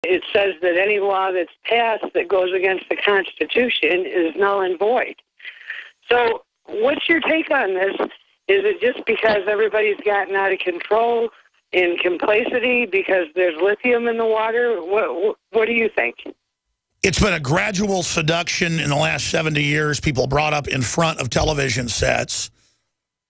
It says that any law that's passed that goes against the Constitution is null and void. So what's your take on this? Is it just because everybody's gotten out of control in complacency because there's lithium in the water? What do you think? It's been a gradual seduction in the last 70 years. People brought up in front of television sets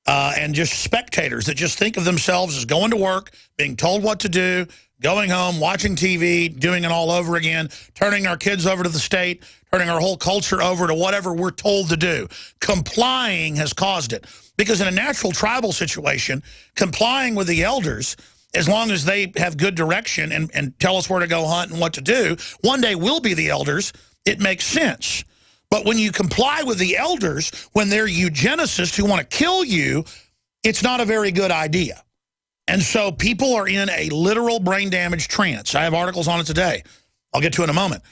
and just spectators that just think of themselves as going to work, being told what to do, going home, watching TV, doing it all over again, turning our kids over to the state, turning our whole culture over to whatever we're told to do. Complying has caused it. Because in a natural tribal situation, complying with the elders, as long as they have good direction and tell us where to go hunt and what to do, one day we'll be the elders. It makes sense. But when you comply with the elders, when they're eugenicists who want to kill you, it's not a very good idea. And so people are in a literal brain damage trance. I have articles on it today. I'll get to it in a moment.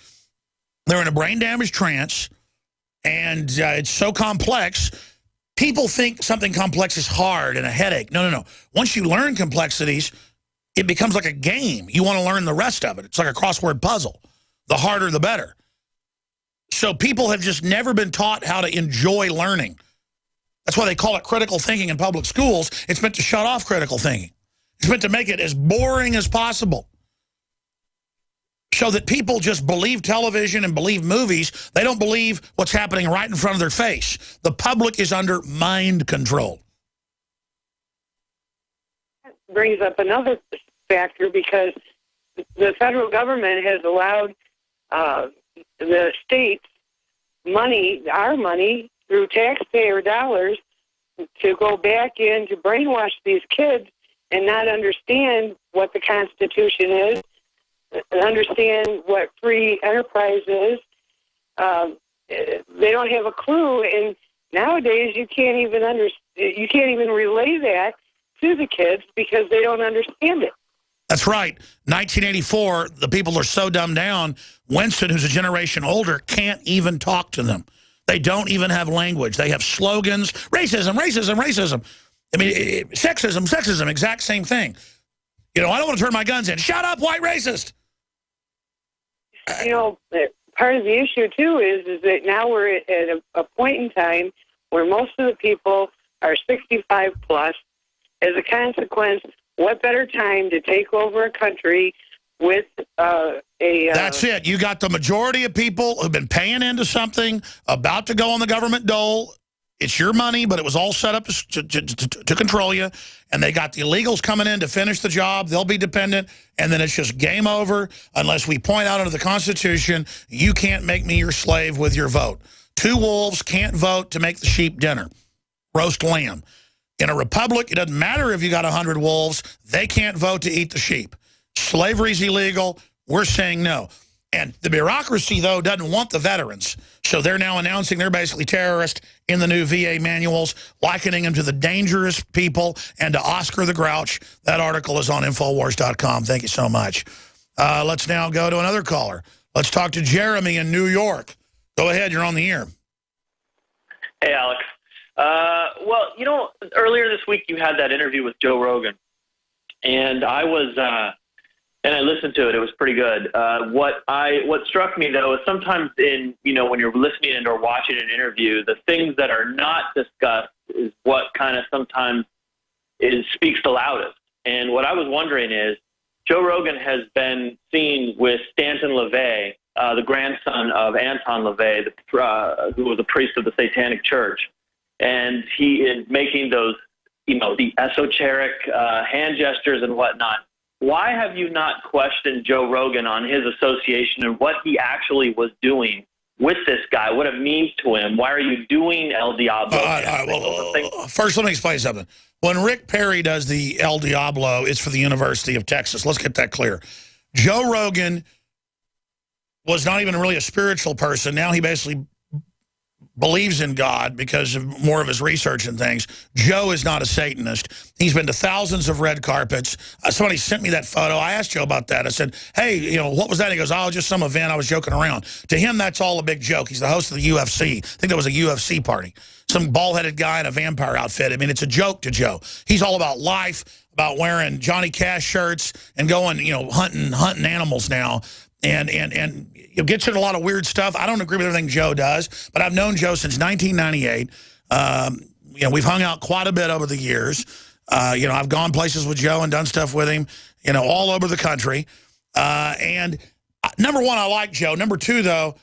They're in a brain damage trance, and it's so complex. People think something complex is hard and a headache. No, no, no. Once you learn complexities, it becomes like a game. You want to learn the rest of it. It's like a crossword puzzle. The harder, the better. So people have just never been taught how to enjoy learning. That's why they call it critical thinking in public schools. It's meant to shut off critical thinking. It's meant to make it as boring as possible, so that people just believe television and believe movies. They don't believe what's happening right in front of their face. The public is under mind control. That brings up another factor, because the federal government has allowed the states money, our money, through taxpayer dollars, to go back in to brainwash these kids and not understand what the Constitution is, understand what free enterprise is. They don't have a clue, and nowadays you can't even relay that to the kids because they don't understand it. That's right. 1984, the people are so dumbed down. Winston, who's a generation older, can't even talk to them. They don't even have language. They have slogans: racism, racism, racism. I mean, sexism, sexism, exact same thing. You know, I don't want to turn my guns in. Shut up, white racist. You know, part of the issue, too, is that now we're at a point in time where most of the people are 65 plus. As a consequence, what better time to take over a country with That's it. You got the majority of people who've been paying into something, about to go on the government dole. It's your money, but it was all set up to control you. And they got the illegals coming in to finish the job. They'll be dependent. And then it's just game over unless we point out under the Constitution, you can't make me your slave with your vote. 2 wolves can't vote to make the sheep dinner. Roast lamb. In a republic, it doesn't matter if you got 100 wolves. They can't vote to eat the sheep. Slavery's illegal. We're saying no. And the bureaucracy, though, doesn't want the veterans. So they're now announcing they're basically terrorists in the new VA manuals, likening them to the dangerous people and to Oscar the Grouch. That article is on Infowars.com. Thank you so much. Let's now go to another caller. Let's talk to Jeremy in New York. Go ahead. You're on the air. Hey, Alex. Well, you know, earlier this week you had that interview with Joe Rogan. And I listened to it. It was pretty good. What struck me, though, is sometimes when you're listening or watching an interview, the things that are not discussed is what kind of sometimes speaks the loudest. And what I was wondering is, Joe Rogan has been seen with Stanton LaVey, the grandson of Anton LaVey, who was a priest of the Satanic Church. And he is making those, the esoteric hand gestures and whatnot. Why have you not questioned Joe Rogan on his association and what he actually was doing with this guy, what it means to him? Why are you doing El Diablo? First, let me explain something. When Rick Perry does the El Diablo, it's for the University of Texas. Let's get that clear. Joe Rogan was not even really a spiritual person. Now he basically believes in God because of more of his research and things. Joe is not a Satanist. He's been to thousands of red carpets. Somebody sent me that photo. I asked Joe about that. I said, hey, what was that? He goes, oh, just some event. I was joking around. To him, that's all a big joke. He's the host of the UFC. I think that was a UFC party. Some bald-headed guy in a vampire outfit. I mean, it's a joke to Joe. He's all about life, about wearing Johnny Cash shirts and going, hunting animals now. gets into a lot of weird stuff. I don't agree with everything Joe does, but I've known Joe since 1998. We've hung out quite a bit over the years. I've gone places with Joe and done stuff with him, all over the country. And number one, I like Joe. Number two, though,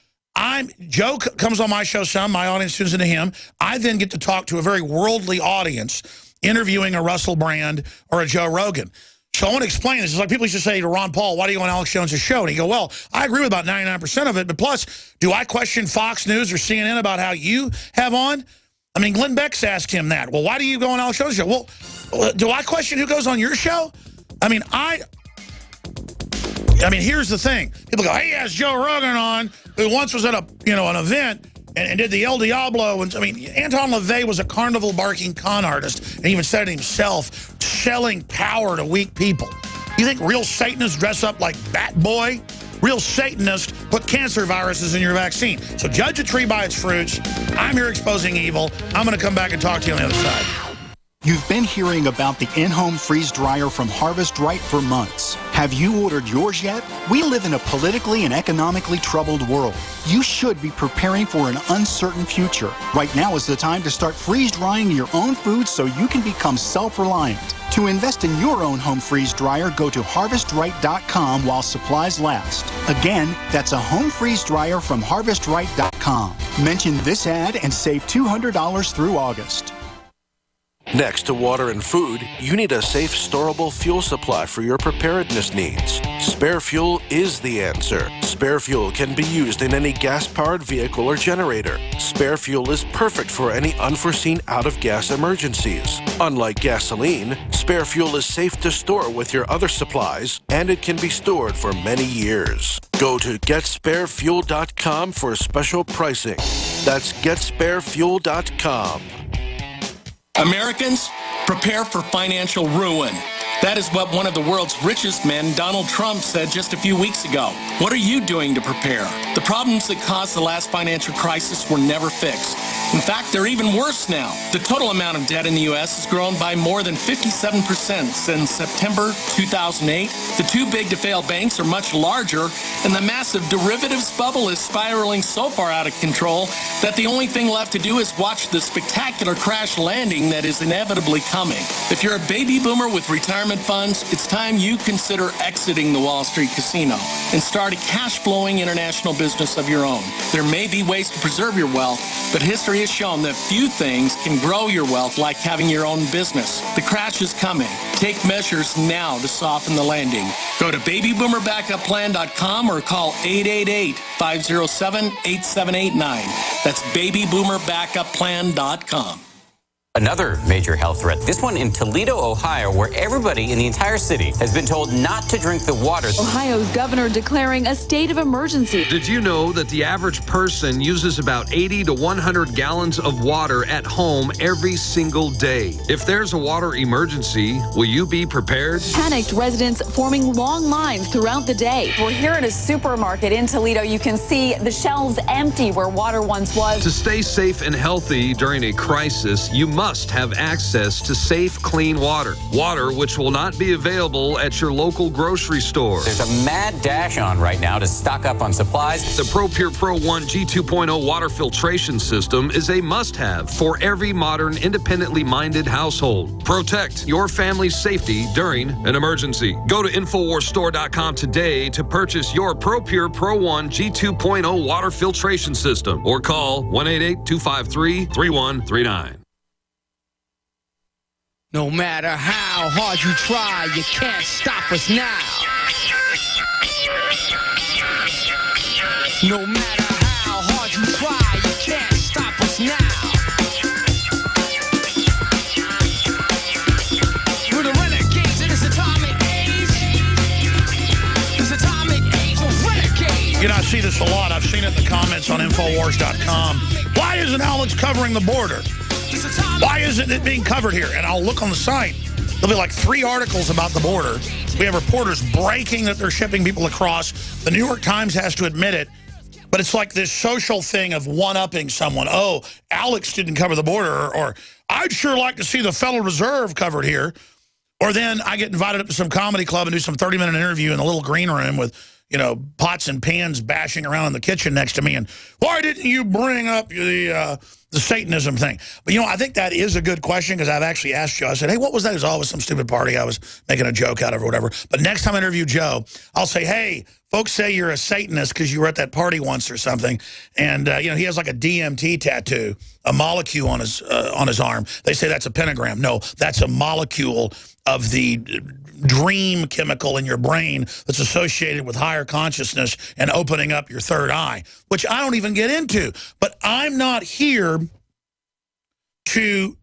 Joe comes on my show some. My audience tunes into him. I then get to talk to a very worldly audience, interviewing a Russell Brand or a Joe Rogan. So I want to explain this. It's like people used to say to Ron Paul, why do you go on Alex Jones' show? And he go, well, I agree with about 99% of it, but plus, do I question Fox News or CNN about how you have on? I mean, Glenn Beck's asked him that. Well, why do you go on Alex Jones' show? Well, do I question who goes on your show? I mean, here's the thing. People go, hey, he has Joe Rogan on, who once was at an event and did the El Diablo. And Anton LaVey was a carnival-barking con artist, and even said it himself, selling power to weak people. You think real Satanists dress up like Bat Boy? Real Satanists put cancer viruses in your vaccine. So judge a tree by its fruits. I'm here exposing evil. I'm going to come back and talk to you on the other side. You've been hearing about the in-home freeze dryer from Harvest Right for months. Have you ordered yours yet? We live in a politically and economically troubled world. You should be preparing for an uncertain future. Right now is the time to start freeze drying your own food so you can become self-reliant. To invest in your own home freeze dryer, go to harvestright.com while supplies last. Again, that's a home freeze dryer from harvestright.com. Mention this ad and save $200 through August. Next to water and food, you need a safe, storable fuel supply for your preparedness needs. Spare fuel is the answer. Spare fuel can be used in any gas-powered vehicle or generator. Spare fuel is perfect for any unforeseen out-of-gas emergencies. Unlike gasoline, spare fuel is safe to store with your other supplies, and it can be stored for many years. Go to GetSpareFuel.com for special pricing. That's GetSpareFuel.com. Americans, prepare for financial ruin. That is what one of the world's richest men, Donald Trump, said just a few weeks ago. What are you doing to prepare? The problems that caused the last financial crisis were never fixed. In fact, they're even worse now. The total amount of debt in the U.S. has grown by more than 57% since September 2008. The too big to fail banks are much larger, and the massive derivatives bubble is spiraling so far out of control that the only thing left to do is watch the spectacular crash landing that is inevitably coming. If you're a baby boomer with retirement funds, it's time you consider exiting the Wall Street casino and start a cash-flowing international business of your own. There may be ways to preserve your wealth, but history has shown that few things can grow your wealth like having your own business. The crash is coming. Take measures now to soften the landing. Go to babyboomerbackupPlan.com or call 888-507-8789. That's babyboomerbackupPlan.com. Another major health threat, this one in Toledo, Ohio, where everybody in the entire city has been told not to drink the water. Ohio's governor declaring a state of emergency. Did you know that the average person uses about 80 to 100 gallons of water at home every single day? If there's a water emergency, will you be prepared? Panicked residents forming long lines throughout the day. We're here at a supermarket in Toledo. You can see the shelves empty where water once was. To stay safe and healthy during a crisis, you must have access to safe, clean water. Water which will not be available at your local grocery store. There's a mad dash on right now to stock up on supplies. The ProPure Pro 1 G2.0 water filtration system is a must-have for every modern, independently minded household. Protect your family's safety during an emergency. Go to InfoWarsStore.com today to purchase your ProPure Pro 1 G2.0 water filtration system or call 1-888-253-3139. No matter how hard you try, you can't stop us now. No matter how hard you try, you can't stop us now. We're the renegades in this atomic age. This atomic age of renegades. I see this a lot. I've seen it in the comments on Infowars.com. Why isn't Alex covering the border? Why isn't it being covered here? And I'll look on the site. There'll be like 3 articles about the border. We have reporters breaking that they're shipping people across. The New York Times has to admit it. But it's like this social thing of one-upping someone. Oh, Alex didn't cover the border. Or I'd sure like to see the Federal Reserve covered here. Or then I get invited up to some comedy club and do some 30-minute interview in the little green room with, you know, pots and pans bashing around in the kitchen next to me, and why didn't you bring up the Satanism thing? But, you know, I think that is a good question, because I've actually asked Joe. I said, hey, what was that? It was always some stupid party I was making a joke out of or whatever. But next time I interview Joe, I'll say, hey, folks say you're a Satanist because you were at that party once or something. And, you know, he has like a DMT tattoo, a molecule on his arm. They say that's a pentagram. No, that's a molecule of the dream chemical in your brain that's associated with higher consciousness and opening up your third eye, which I don't even get into. But I'm not here to...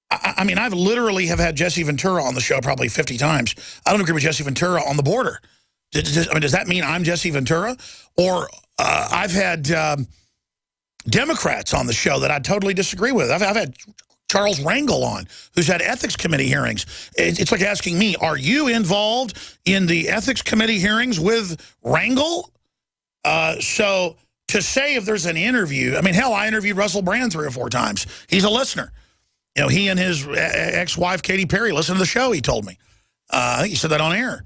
I mean, I've literally have had Jesse Ventura on the show probably 50 times. I don't agree with Jesse Ventura on the border. I mean, does that mean I'm Jesse Ventura? Or I've had Democrats on the show that I totally disagree with. I've had Charles Rangel on, who's had ethics committee hearings. It's like asking me, are you involved in the ethics committee hearings with Rangel? So to say if there's an interview, I mean, hell, I interviewed Russell Brand 3 or 4 times. He's a listener. You know, he and his ex-wife, Katy Perry, listen to the show, he told me. I think he said that on air.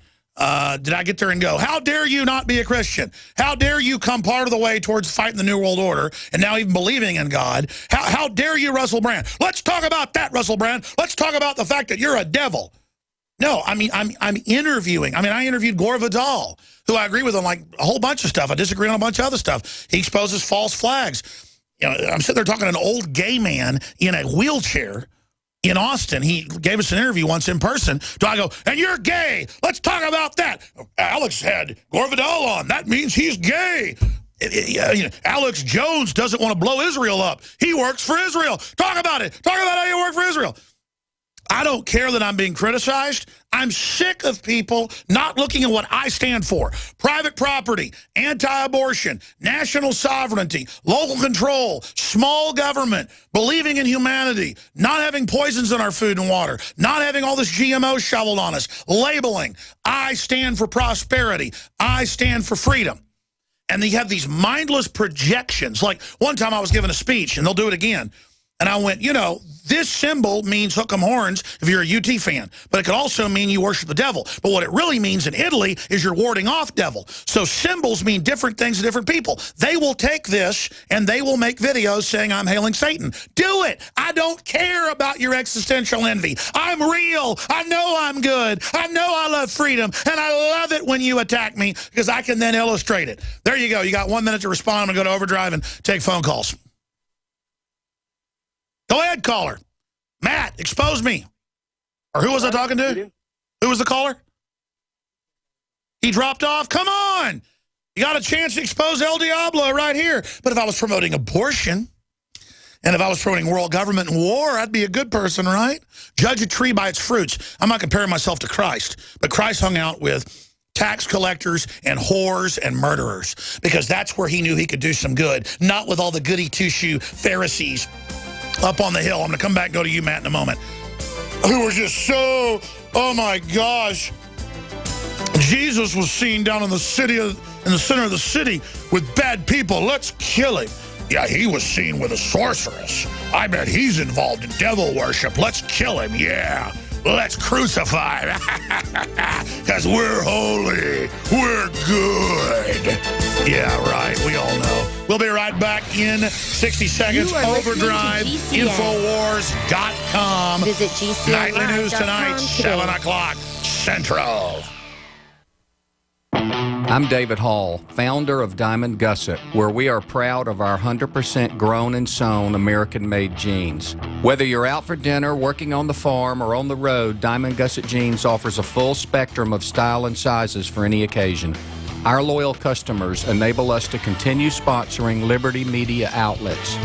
Did I get there and go, how dare you not be a Christian? How dare you come part of the way towards fighting the New World Order and now even believing in God? How dare you, Russell Brand? Let's talk about that, Russell Brand. Let's talk about the fact that you're a devil. No, I mean, I'm interviewing. I mean, I interviewed Gore Vidal, who I agree with on like a whole bunch of stuff. I disagree on a bunch of other stuff. He exposes false flags. You know, I'm sitting there talking to an old gay man in a wheelchair in Austin. He gave us an interview once in person. So I go, and you're gay. Let's talk about that. Alex had Gore Vidal on. That means he's gay. You know, Alex Jones doesn't want to blow Israel up. He works for Israel. Talk about it. Talk about how you work for Israel. I don't care that I'm being criticized. I'm sick of people not looking at what I stand for. Private property, anti-abortion, national sovereignty, local control, small government, believing in humanity, not having poisons in our food and water, not having all this GMO shoveled on us, labeling. I stand for prosperity. I stand for freedom. And they have these mindless projections. Like one time I was giving a speech, and they'll do it again. And I went, you know, this symbol means hook 'em horns if you're a UT fan. But it could also mean you worship the devil. But what it really means in Italy is you're warding off devil. So symbols mean different things to different people. They will take this and they will make videos saying I'm hailing Satan. Do it. I don't care about your existential envy. I'm real. I know I'm good. I know I love freedom. And I love it when you attack me because I can then illustrate it. There you go. You got 1 minute to respond. I'm going to go to overdrive and take phone calls. Go ahead, caller. Matt, expose me. Or who was I talking to? Who was the caller? He dropped off? Come on. You got a chance to expose El Diablo right here. But if I was promoting abortion, and if I was promoting world government and war, I'd be a good person, right? Judge a tree by its fruits. I'm not comparing myself to Christ, but Christ hung out with tax collectors and whores and murderers because that's where he knew he could do some good, not with all the goody two-shoe Pharisees up on the hill. I'm going to come back and go to you, Matt, in a moment. Who were just so, oh my gosh. Jesus was seen down in the city, in the center of the city with bad people. Let's kill him. Yeah, he was seen with a sorceress. I bet he's involved in devil worship. Let's kill him, yeah. Let's crucify him. Because we're holy. We're good. Yeah, right. We all know. We'll be right back in 60 seconds. Overdrive. Infowars.com. Visit GCN. Nightly news tonight, 7 o'clock Central. I'm David Hall, founder of Diamond Gusset, where we are proud of our 100% grown and sewn American-made jeans. Whether you're out for dinner, working on the farm, or on the road, Diamond Gusset Jeans offers a full spectrum of style and sizes for any occasion. Our loyal customers enable us to continue sponsoring Liberty Media outlets.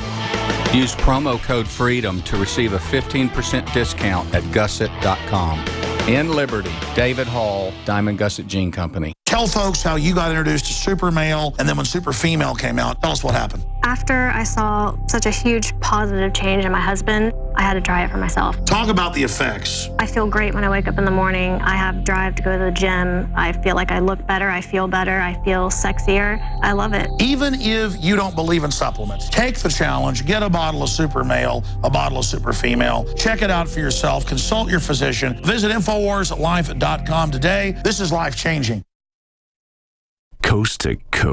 Use promo code FREEDOM to receive a 15% discount at gusset.com. In Liberty, David Hall, Diamond Gusset Jean Company. Tell folks how you got introduced to Super Male, and then when Super Female came out, tell us what happened. After I saw such a huge positive change in my husband, I had to try it for myself. Talk about the effects. I feel great when I wake up in the morning. I have drive to go to the gym. I feel like I look better. I feel better. I feel sexier. I love it. Even if you don't believe in supplements, take the challenge. Get a bottle of Super Male, a bottle of Super Female. Check it out for yourself. Consult your physician. Visit InfoWarsLife.com today. This is life-changing. coast to coast.